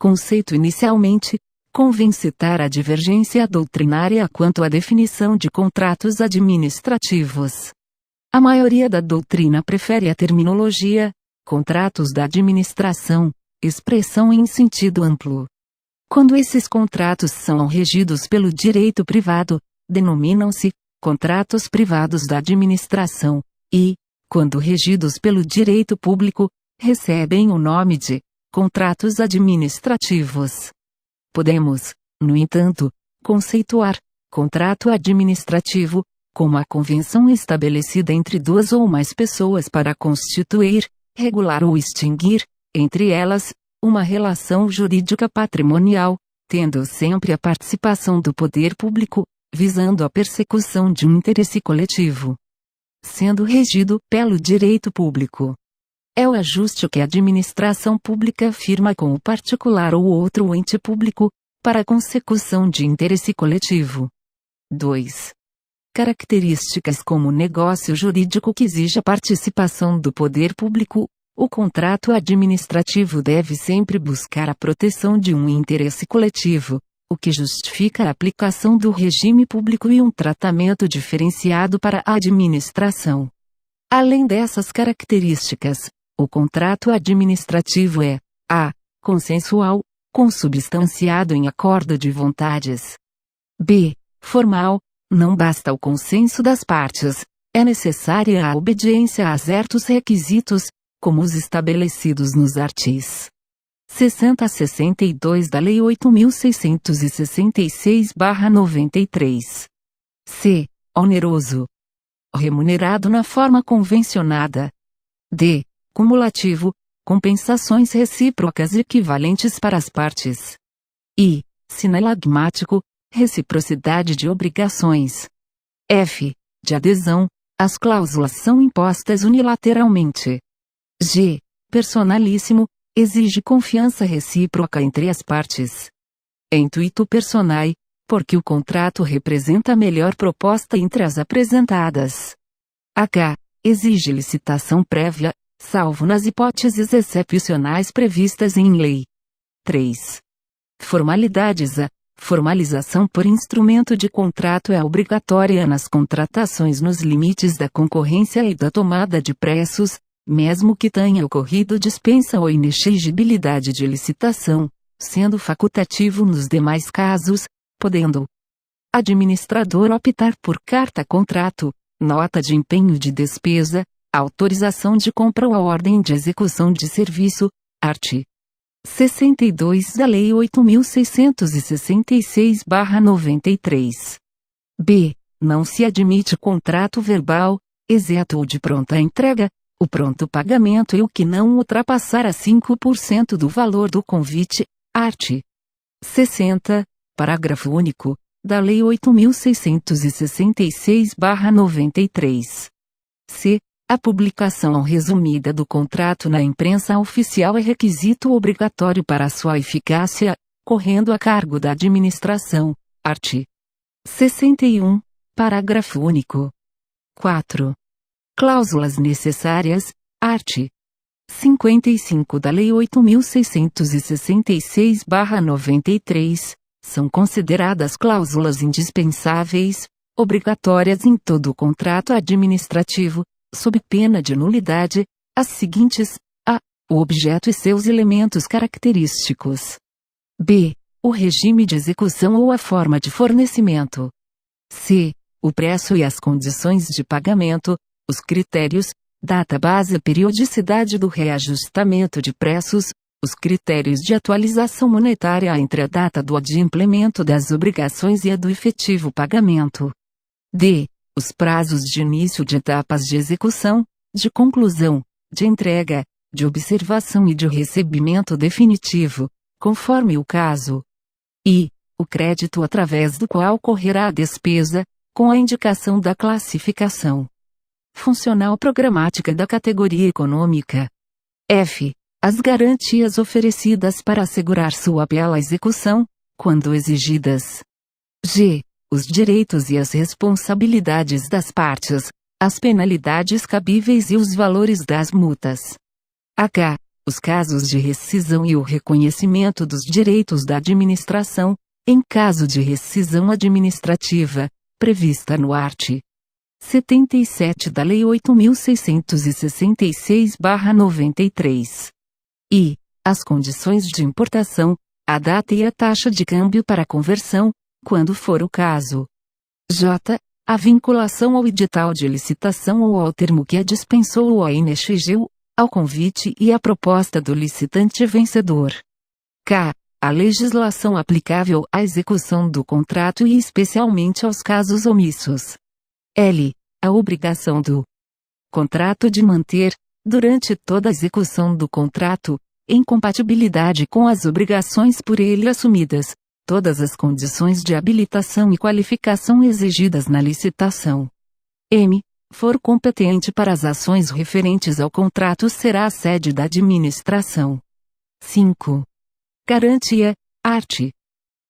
Conceito inicialmente, convém citar a divergência doutrinária quanto à definição de contratos administrativos. A maioria da doutrina prefere a terminologia contratos da administração, expressão em sentido amplo. Quando esses contratos são regidos pelo direito privado, denominam-se contratos privados da administração, e, quando regidos pelo direito público, recebem o nome de contratos administrativos. Podemos, no entanto, conceituar contrato administrativo como a convenção estabelecida entre duas ou mais pessoas para constituir, regular ou extinguir, entre elas, uma relação jurídica patrimonial, tendo sempre a participação do poder público, visando a persecução de um interesse coletivo. Sendo regido pelo direito público. É o ajuste que a administração pública firma com o particular ou outro ente público, para a consecução de interesse coletivo. 2. Características como o negócio jurídico que exige a participação do poder público. O contrato administrativo deve sempre buscar a proteção de um interesse coletivo, o que justifica a aplicação do regime público e um tratamento diferenciado para a administração. Além dessas características, o contrato administrativo é a. Consensual, consubstanciado em acordo de vontades. b. Formal, não basta o consenso das partes, é necessária a obediência a certos requisitos, como os estabelecidos nos artigos 60 a 62 da Lei 8.666/93. C. Oneroso. Remunerado na forma convencionada. D. Cumulativo, compensações recíprocas equivalentes para as partes. I. Sinalagmático, reciprocidade de obrigações. F. De adesão, as cláusulas são impostas unilateralmente. G. Personalíssimo, exige confiança recíproca entre as partes. Intuito personae, porque o contrato representa a melhor proposta entre as apresentadas. H. Exige licitação prévia, salvo nas hipóteses excepcionais previstas em lei. 3. Formalidades. A formalização por instrumento de contrato é obrigatória nas contratações nos limites da concorrência e da tomada de preços, mesmo que tenha ocorrido dispensa ou inexigibilidade de licitação, sendo facultativo nos demais casos, podendo administrador optar por carta-contrato, nota de empenho de despesa, autorização de compra ou ordem de execução de serviço, art. 62 da Lei 8.666/93. B. Não se admite contrato verbal, exceto o de pronta entrega, o pronto pagamento e o que não ultrapassar a 5% do valor do convite, art. 60, parágrafo único, da Lei 8.666/93. C. A publicação resumida do contrato na imprensa oficial é requisito obrigatório para sua eficácia, correndo a cargo da administração, art. 61, parágrafo único. 4. Cláusulas necessárias, art. 55 da Lei 8.666/93, são consideradas cláusulas indispensáveis, obrigatórias em todo o contrato administrativo, sob pena de nulidade, as seguintes: a. O objeto e seus elementos característicos. b. O regime de execução ou a forma de fornecimento. c. O preço e as condições de pagamento, os critérios, data base e periodicidade do reajustamento de preços, os critérios de atualização monetária entre a data do adimplemento das obrigações e a do efetivo pagamento. d. Os prazos de início de etapas de execução, de conclusão, de entrega, de observação e de recebimento definitivo, conforme o caso. E o crédito através do qual ocorrerá a despesa, com a indicação da classificação funcional programática da categoria econômica. F. As garantias oferecidas para assegurar sua bela execução, quando exigidas. G. Os direitos e as responsabilidades das partes, as penalidades cabíveis e os valores das multas. H. os casos de rescisão e o reconhecimento dos direitos da administração, em caso de rescisão administrativa, prevista no art. 77 da Lei 8.666/93. E as condições de importação, a data e a taxa de câmbio para conversão, quando for o caso. J. A vinculação ao edital de licitação ou ao termo que a dispensou ou a inexigeu, ao convite e à proposta do licitante vencedor. K. A legislação aplicável à execução do contrato e especialmente aos casos omissos. L. A obrigação do contrato de manter, durante toda a execução do contrato, em compatibilidade com as obrigações por ele assumidas, todas as condições de habilitação e qualificação exigidas na licitação. M. For competente para as ações referentes ao contrato será a sede da administração. 5. Garantia, art.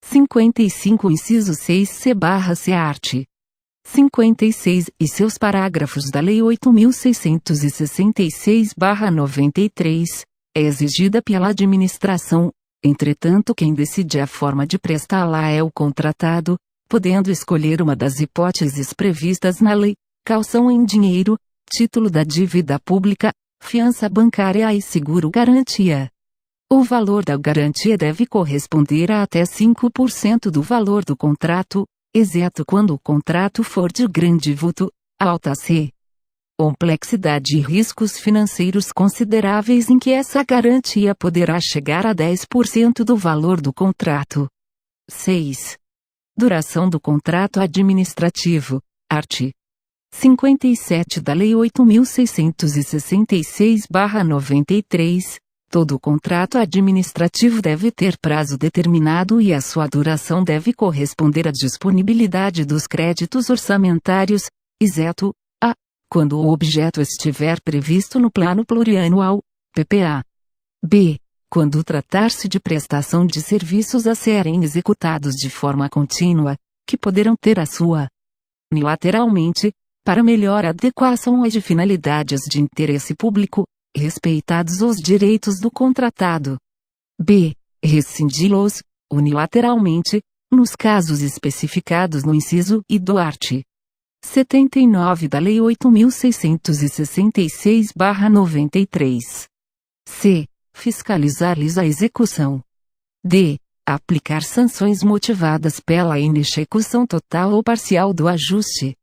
55 inciso 6c/c art. 56 e seus parágrafos da Lei 8.666/93, é exigida pela administração, entretanto quem decide a forma de prestá-la é o contratado, podendo escolher uma das hipóteses previstas na lei: caução em dinheiro, título da dívida pública, fiança bancária e seguro-garantia. O valor da garantia deve corresponder a até 5% do valor do contrato, exceto quando o contrato for de grande vulto, alta C. Complexidade e riscos financeiros consideráveis em que essa garantia poderá chegar a 10% do valor do contrato. 6. Duração do contrato administrativo, art. 57 da Lei 8.666/93, todo contrato administrativo deve ter prazo determinado e a sua duração deve corresponder à disponibilidade dos créditos orçamentários, exceto a. Quando o objeto estiver previsto no Plano Plurianual, PPA. B. Quando tratar-se de prestação de serviços a serem executados de forma contínua, que poderão ter a sua unilateralmente, para melhor adequação às finalidades de interesse público, respeitados os direitos do contratado. B. Rescindi-los, unilateralmente, nos casos especificados no inciso I do art. 79 da Lei 8.666/93. C. Fiscalizar-lhes a execução. D. Aplicar sanções motivadas pela inexecução total ou parcial do ajuste.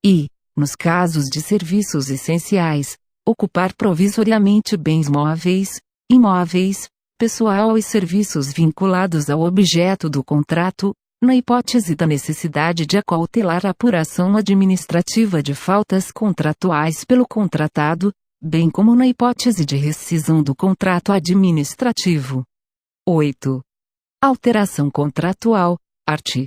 E, nos casos de serviços essenciais, ocupar provisoriamente bens móveis, imóveis, pessoal e serviços vinculados ao objeto do contrato, na hipótese da necessidade de acautelar a apuração administrativa de faltas contratuais pelo contratado, bem como na hipótese de rescisão do contrato administrativo. 8. Alteração contratual, art.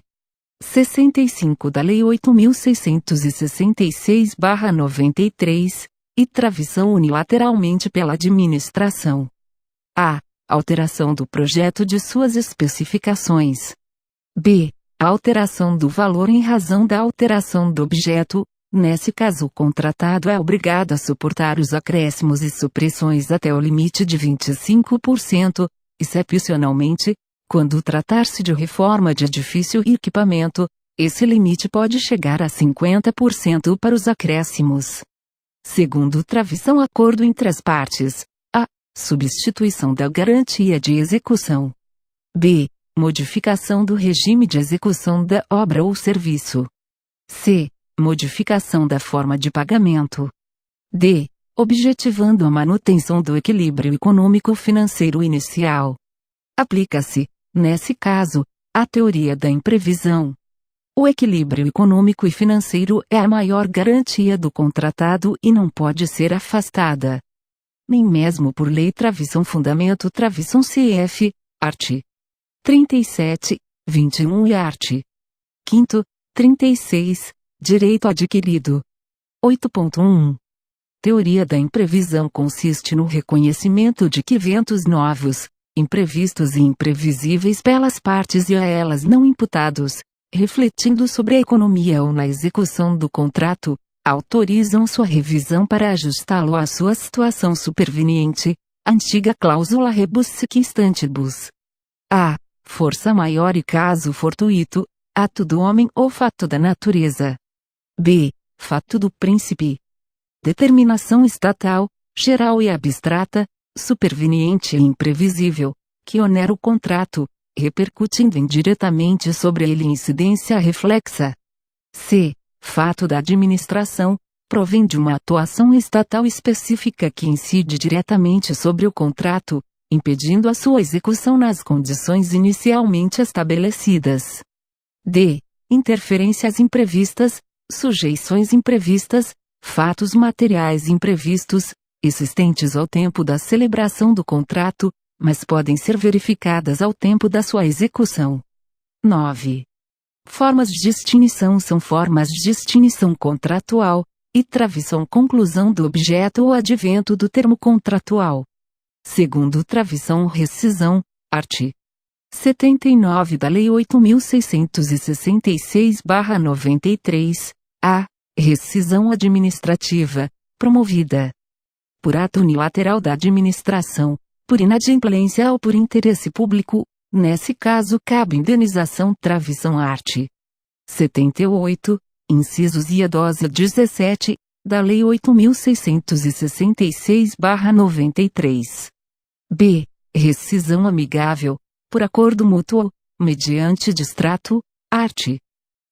65 da Lei 8.666/93, e travição unilateralmente pela administração. A. Alteração do projeto de suas especificações. B. Alteração do valor em razão da alteração do objeto. Nesse caso o contratado é obrigado a suportar os acréscimos e supressões até o limite de 25%, excepcionalmente, quando tratar-se de reforma de edifício e equipamento, esse limite pode chegar a 50% para os acréscimos. Segundo travição acordo entre as partes. A. Substituição da garantia de execução. B. Modificação do regime de execução da obra ou serviço. C. Modificação da forma de pagamento. D. Objetivando a manutenção do equilíbrio econômico-financeiro inicial. Aplica-se, nesse caso, a teoria da imprevisão. O equilíbrio econômico e financeiro é a maior garantia do contratado e não pode ser afastada. Nem mesmo por lei travição fundamento travição CF, art. 37, 21 e art. 5º, 36, direito adquirido. 8.1. Teoria da imprevisão consiste no reconhecimento de que eventos novos, imprevistos e imprevisíveis pelas partes e a elas não imputados, refletindo sobre a economia ou na execução do contrato, autorizam sua revisão para ajustá-lo à sua situação superveniente, Antiga cláusula rebus sic instantibus. A. Força maior e caso fortuito, ato do homem ou fato da natureza. B. Fato do príncipe. Determinação estatal, geral e abstrata, superveniente e imprevisível, que onera o contrato, repercutindo indiretamente sobre ele incidência reflexa. C. Fato da administração, provém de uma atuação estatal específica que incide diretamente sobre o contrato, impedindo a sua execução nas condições inicialmente estabelecidas. D. Interferências imprevistas, sujeições imprevistas, fatos materiais imprevistos, existentes ao tempo da celebração do contrato, mas podem ser verificadas ao tempo da sua execução. 9. Formas de extinção são formas de extinção contratual, e travição conclusão do objeto ou advento do termo contratual. Segundo travição rescisão, art. 79 da Lei 8.666/93, a rescisão administrativa, promovida por ato unilateral da administração, por inadimplência ou por interesse público, nesse caso cabe indenização travição art. 78, incisos I a 12 a 17, da Lei 8.666/93. B. Rescisão amigável, por acordo mútuo, mediante distrato, art.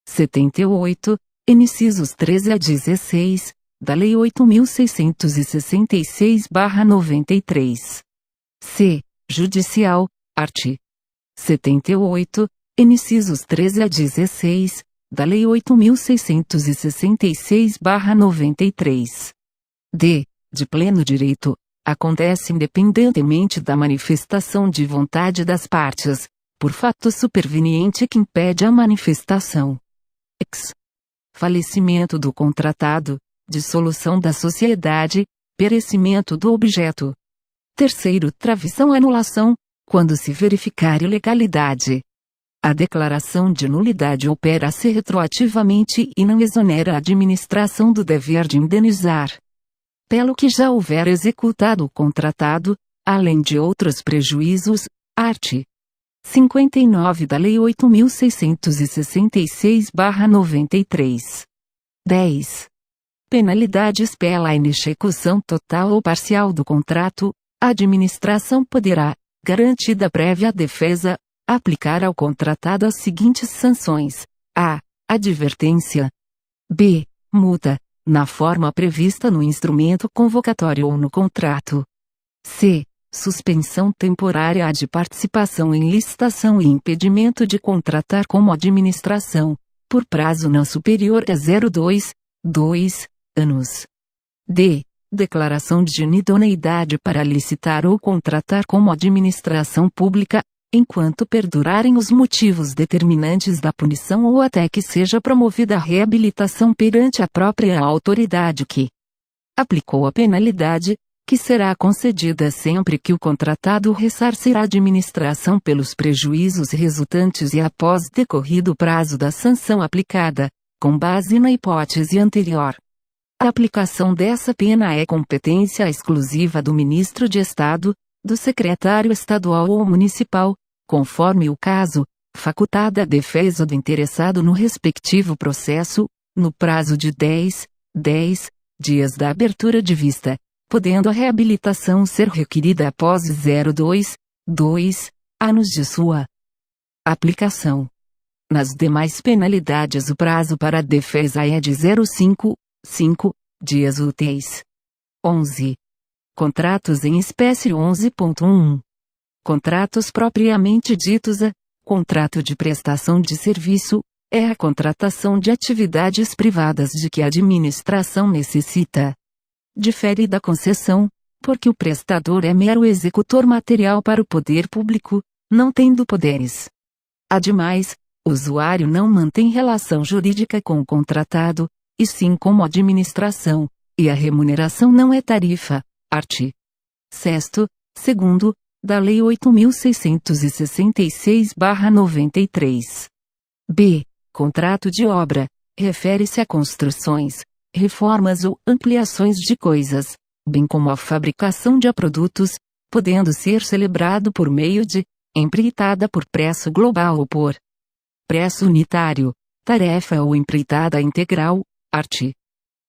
78, incisos 13 a 16, da Lei 8.666/93. C. Judicial, art. 78, incisos 13 a 16, da Lei 8.666/93. D. De pleno direito, acontece independentemente da manifestação de vontade das partes, por fato superveniente que impede a manifestação. Ex. Falecimento do contratado, dissolução da sociedade, perecimento do objeto. Terceiro, travição anulação, quando se verificar ilegalidade. A declaração de nulidade opera-se retroativamente e não exonera a administração do dever de indenizar, pelo que já houver executado o contratado, além de outros prejuízos, art. 59 da Lei 8.666/93. 10. Penalidades pela inexecução total ou parcial do contrato, a administração poderá, garantida prévia defesa, aplicar ao contratado as seguintes sanções: a. Advertência. b. Multa, na forma prevista no instrumento convocatório ou no contrato. c. Suspensão temporária de participação em licitação e impedimento de contratar como administração, por prazo não superior a 2 anos. d. Declaração de inidoneidade para licitar ou contratar como administração pública, enquanto perdurarem os motivos determinantes da punição ou até que seja promovida a reabilitação perante a própria autoridade que aplicou a penalidade, que será concedida sempre que o contratado ressarcir a administração pelos prejuízos resultantes e após decorrido o prazo da sanção aplicada, com base na hipótese anterior. A aplicação dessa pena é competência exclusiva do Ministro de Estado, do Secretário Estadual ou Municipal, conforme o caso, facultada a defesa do interessado no respectivo processo, no prazo de 10 dias da abertura de vista, podendo a reabilitação ser requerida após 2 anos de sua aplicação. Nas demais penalidades o prazo para a defesa é de 5 dias úteis. 11. Contratos em espécie 11.1. Contratos propriamente ditos. A contrato de prestação de serviço é a contratação de atividades privadas de que a administração necessita. Difere da concessão, porque o prestador é mero executor material para o poder público, não tendo poderes. Ademais, o usuário não mantém relação jurídica com o contratado, e sim como administração, e a remuneração não é tarifa, art. 6º, 2º, da Lei 8.666/93. B. Contrato de obra, refere-se a construções, reformas ou ampliações de coisas, bem como a fabricação de produtos, podendo ser celebrado por meio de empreitada por preço global ou por preço unitário, tarefa ou empreitada integral, art.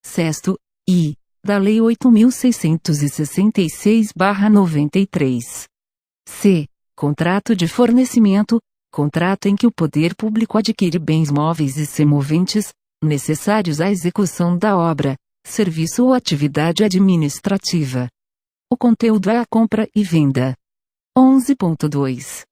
6º, I, da Lei 8.666/93. C. Contrato de fornecimento, contrato em que o poder público adquire bens móveis e semoventes, necessários à execução da obra, serviço ou atividade administrativa. O conteúdo é a compra e venda. 11.2.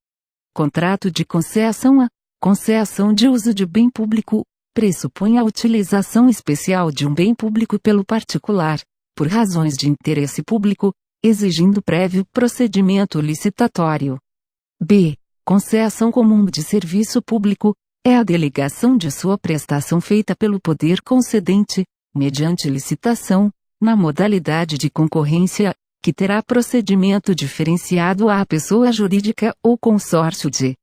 Contrato de concessão. A concessão de uso de bem público pressupõe a utilização especial de um bem público pelo particular, por razões de interesse público, exigindo prévio procedimento licitatório. B. Concessão comum de serviço público é a delegação de sua prestação feita pelo poder concedente, mediante licitação, na modalidade de concorrência, que terá procedimento diferenciado à pessoa jurídica ou consórcio de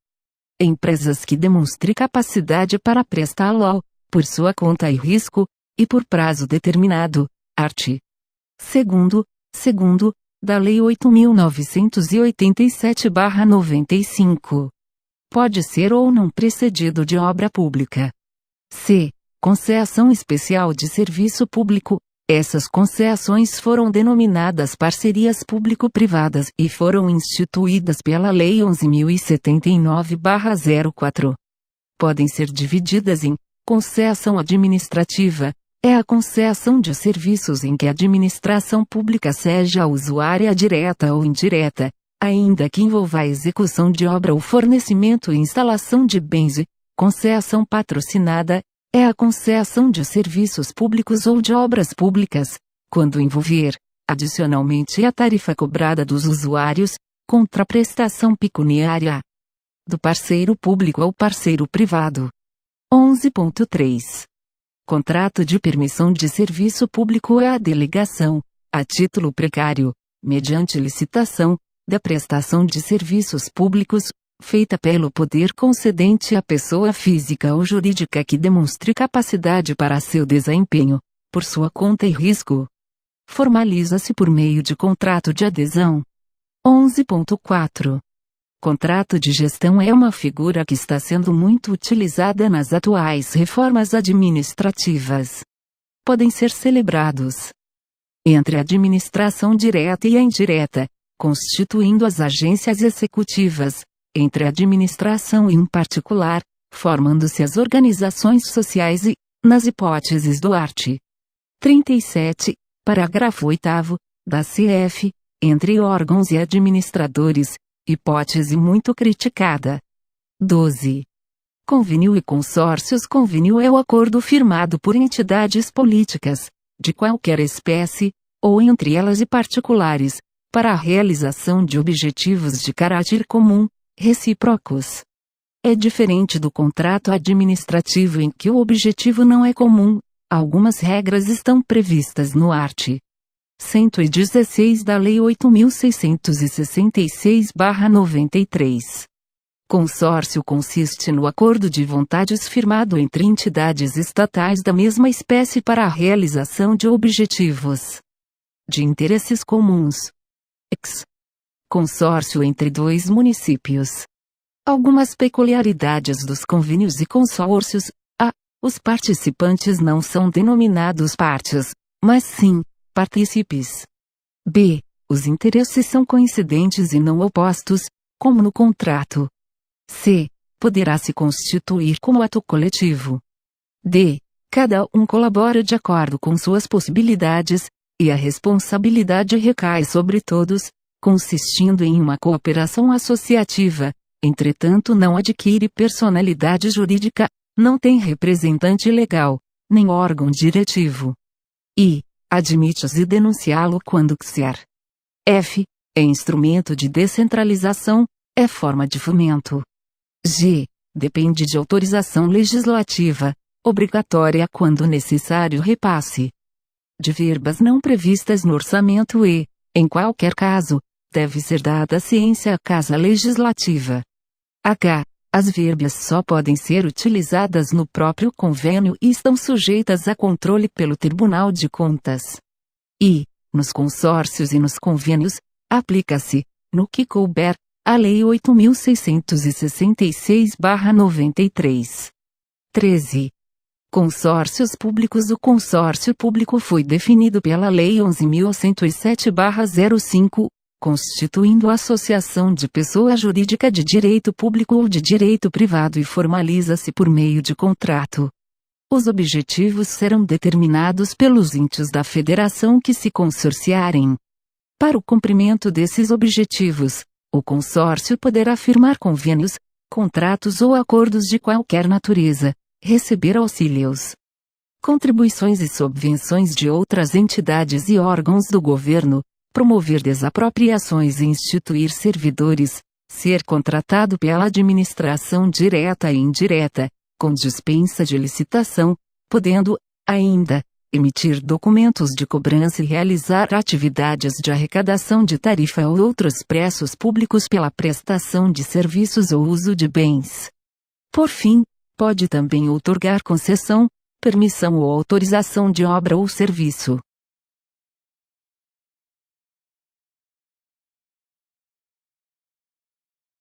empresas que demonstre capacidade para prestá-lo, por sua conta e risco, e por prazo determinado, art. 2º, da Lei 8.987/95. Pode ser ou não precedido de obra pública. C. Concessão especial de serviço público. Essas concessões foram denominadas parcerias público-privadas e foram instituídas pela Lei 11.079/04. Podem ser divididas em concessão administrativa. É a concessão de serviços em que a administração pública seja usuária direta ou indireta, ainda que envolva a execução de obra ou fornecimento e instalação de bens. E concessão patrocinada é a concessão de serviços públicos ou de obras públicas, quando envolver, adicionalmente a tarifa cobrada dos usuários, contraprestação pecuniária do parceiro público ao parceiro privado. 11.3. Contrato de permissão de serviço público é a delegação, a título precário, mediante licitação, da prestação de serviços públicos, feita pelo poder concedente à pessoa física ou jurídica que demonstre capacidade para seu desempenho, por sua conta e risco. Formaliza-se por meio de contrato de adesão. 11.4. Contrato de gestão é uma figura que está sendo muito utilizada nas atuais reformas administrativas. Podem ser celebrados entre a administração direta e a indireta, constituindo as agências executivas, entre a administração e um particular, formando-se as organizações sociais e, nas hipóteses do art. 37, parágrafo 8º, da CF, entre órgãos e administradores, hipótese muito criticada. 12. Convênio e consórcios. Convênio é o acordo firmado por entidades políticas, de qualquer espécie, ou entre elas e particulares, para a realização de objetivos de caráter comum, recíprocos. É diferente do contrato administrativo em que o objetivo não é comum. Algumas regras estão previstas no art. 116 da Lei 8.666/93. Consórcio consiste no acordo de vontades firmado entre entidades estatais da mesma espécie para a realização de objetivos de interesses comuns. Ex. Consórcio entre dois municípios. Algumas peculiaridades dos convênios e consórcios. A. Os participantes não são denominados partes, mas sim partícipes. B. Os interesses são coincidentes e não opostos, como no contrato. C. Poderá se constituir como ato coletivo. D. Cada um colabora de acordo com suas possibilidades, e a responsabilidade recai sobre todos, consistindo em uma cooperação associativa, entretanto não adquire personalidade jurídica, não tem representante legal, nem órgão diretivo. I. Admite-se denunciá-lo quando quiser. F. É instrumento de descentralização, é forma de fomento. G. Depende de autorização legislativa, obrigatória quando necessário repasse de verbas não previstas no orçamento e, em qualquer caso, deve ser dada ciência à Casa Legislativa. H. As verbas só podem ser utilizadas no próprio convênio e estão sujeitas a controle pelo Tribunal de Contas. I. Nos consórcios e nos convênios, aplica-se, no que couber, a Lei 8.666/93. 13. Consórcios públicos. O consórcio público foi definido pela Lei 11.107/05, constituindo a associação de pessoa jurídica de direito público ou de direito privado e formaliza-se por meio de contrato. Os objetivos serão determinados pelos entes da federação que se consorciarem. Para o cumprimento desses objetivos, o consórcio poderá firmar convênios, contratos ou acordos de qualquer natureza, receber auxílios, contribuições e subvenções de outras entidades e órgãos do governo, promover desapropriações e instituir servidores, ser contratado pela administração direta e indireta, com dispensa de licitação, podendo, ainda, emitir documentos de cobrança e realizar atividades de arrecadação de tarifa ou outros preços públicos pela prestação de serviços ou uso de bens. Por fim, pode também outorgar concessão, permissão ou autorização de obra ou serviço.